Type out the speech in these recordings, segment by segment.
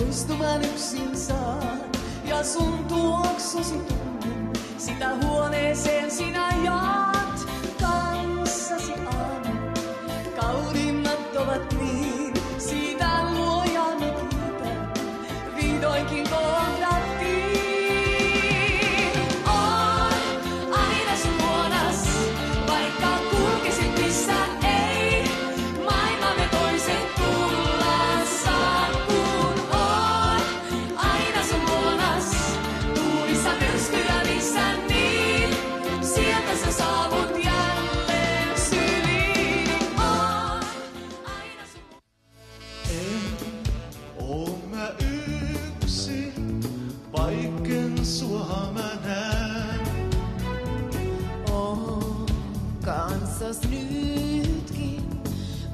poistumaan yksin saan. Ja sun tuoksusi tunnen, sitä huoneeseen sinä jaat. Kanssasi aamu, kauniimmat ovat niin, siitä luojaan me kiitän, vihdoinkin kohdattiin. Oon aina sun luonas, vaikka kulkisit missä ei, maailmamme toisen tullaan saa, kun oon aina sun luonas. Tuulissa myrskyjä missä niin, sieltä sä saavut jälleen syliin. Oon aina sun oon mä yksin, vaikken sua mä näen. oon kanssas nytkin,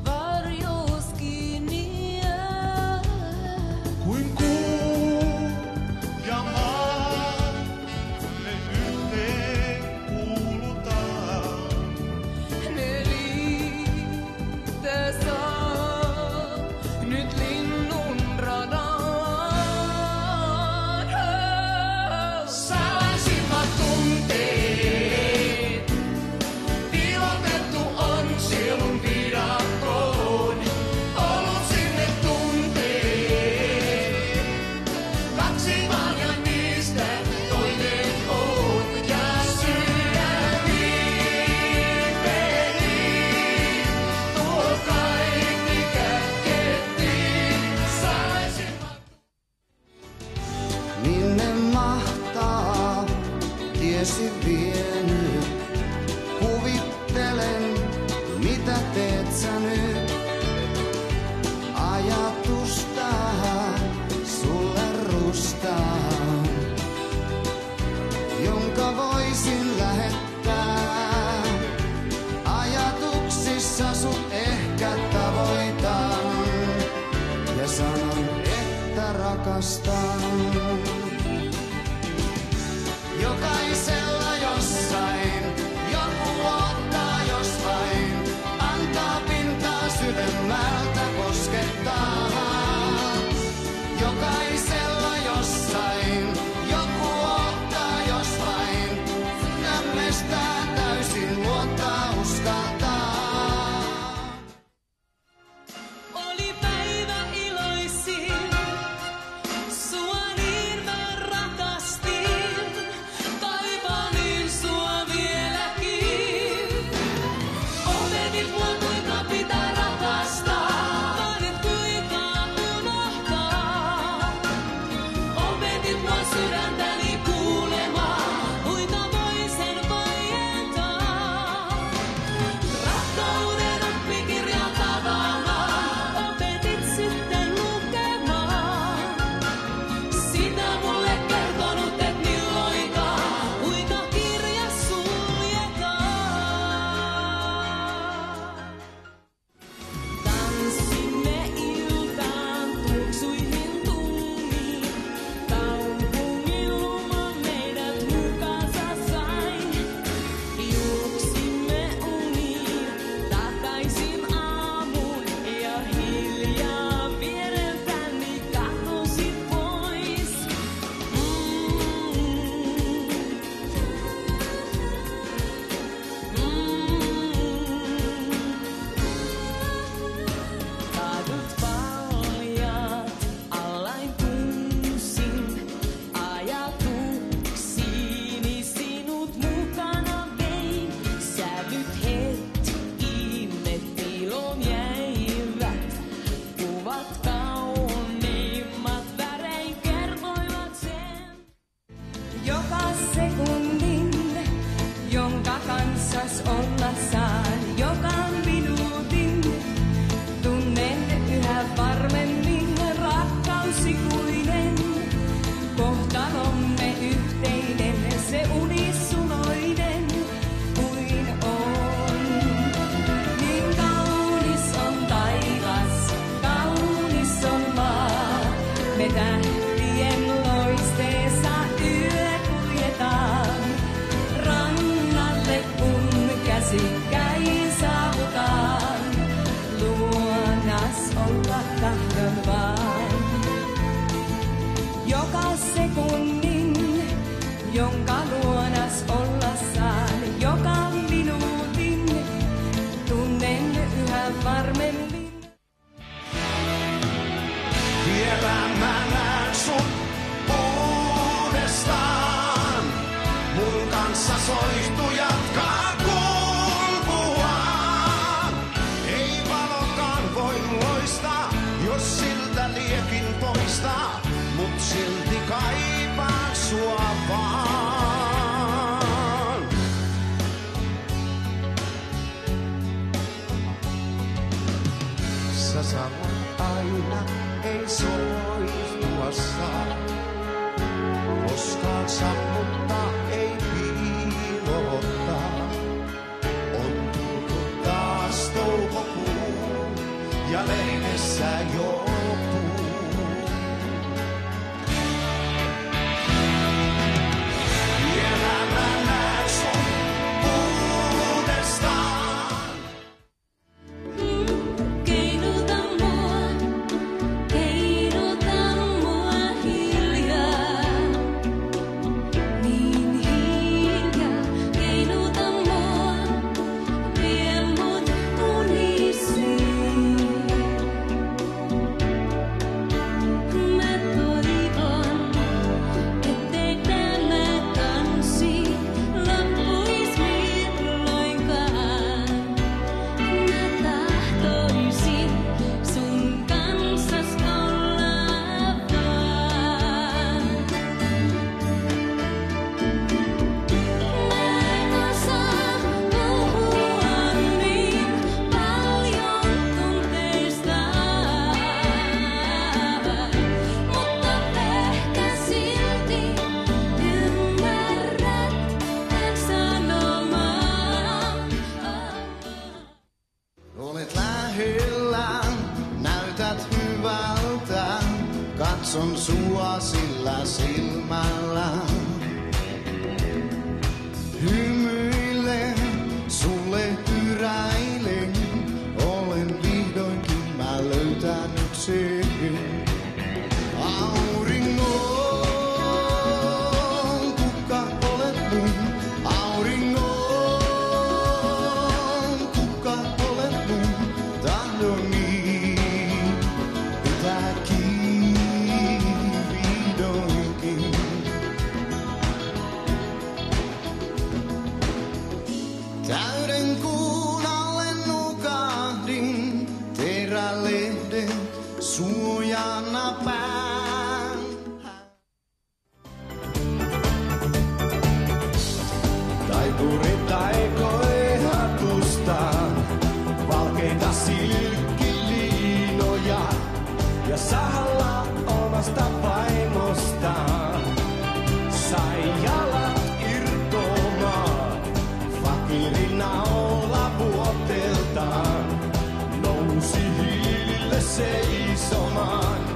varjoskin jää. Kuin kuu ja maa, ne yhteen kuulutaan. Ne liittää saa nyt linnun radaan. Salaisimmat tunteet, piilotettu on sielun viidakkoon. Ollut sinne tunteet, kaksi vaan ja niistä toinen on. Ja sydämiin tuo kaikki kätkettiin. Salaisimmat Minne mahtaa tiesi vienyt? Kuvittelen, mitä teet sä nyt? Ajatusta sulle rustaan, jonka voisin lähettää. Ajatuksissa sut ehkä tavoitan ja sanon, että rakastan. Jokaisella jossain joku odottaa, jos vain antaa pintaa syvemmältä koskettaa. Jokaisella jossain joku odottaa, jos vain sydämestään täysin luottaa uskaltaa. Oli päivä iloisin, sua niin mä rakastin, kaipailin sua vieläkin. Opetit mua kuinka pitää rakastaa, vaadit kuinka unohtaa. Opetit mua sydäntäni kuulemaan, kuinka voisin vaientaa. Rakkauden oppikirjan tavaamaan, opetit sitten lukemaan. Sitä mulle kertonut et milloinkaan, kuinka kirja suljetaan. Tanssimme iltaan tuoksuihin tunniin, kaupungin luma meidät mukaansa sai. Juoksimme uniin, takaisin aamuun ja hiljaa viereltäni katosit pois. Kadut valjaat, allain tunsin ajatuksiini, sinut mukana vein. Sävyt hetkiimme piiloon jäivät, kuvat kauniimmat värein kertoivat sen. Joka sekunnin, jonka kanssas olla saan, joka minuutin, tunnen yhä varmemmin rakkausikuinen. Kohtalomme yhteinen, se unisunoinen kuin on. Niin kaunis on taivas, kaunis sekunnin, jonka luonas olla saan. Joka minuutin tunnen yhä varmemmin. Vielä mä näen sun uudestaan. Mun kanssa soihtu jatkaa kulkuaan. Ei valokaan voi loistaa, jos siltä liekin poistaa. Mut silti kaipaan sua vaan. Sä sanoit aina, ei soistua saa. Koskaan sammuttaa, ei piilottaa. On tullut taas toukokuu ja lehdessä jo puu. Vielä mä näen sun uudestaan. Keinuta mua hiljaa, niin hiljaa. Keinuta mua, vie mut unisiin. Mä toivon, ettei tämä tanssi loppuis milloinkaan. Mä tahtoisin sun kanssas olla vaan. Mä en osaa puhua niin paljon tunteistaan, mutta ehkä silti ymmärrät tän sanomaa. Olet lähellä, näytät hyvältä. Katson sua sillä silmällä. Hymyilen, sulle yräilen. Olen vihdoinkin mä löytänyt sen. Auringon, kuka olet mun? Auringon, kuka olet mun? Tahdoni pitää kiinni vihdoinkin. Täyden kuun alle nukahdin, terälehden suojana pään. Taituri taikoi hatusta, valkeita silkkiliinoja ja sahalla omasta vaimostaan. Sai jalat irtoamaan, fakirina olla vuoteltaan, nousi hiilille seisomaan.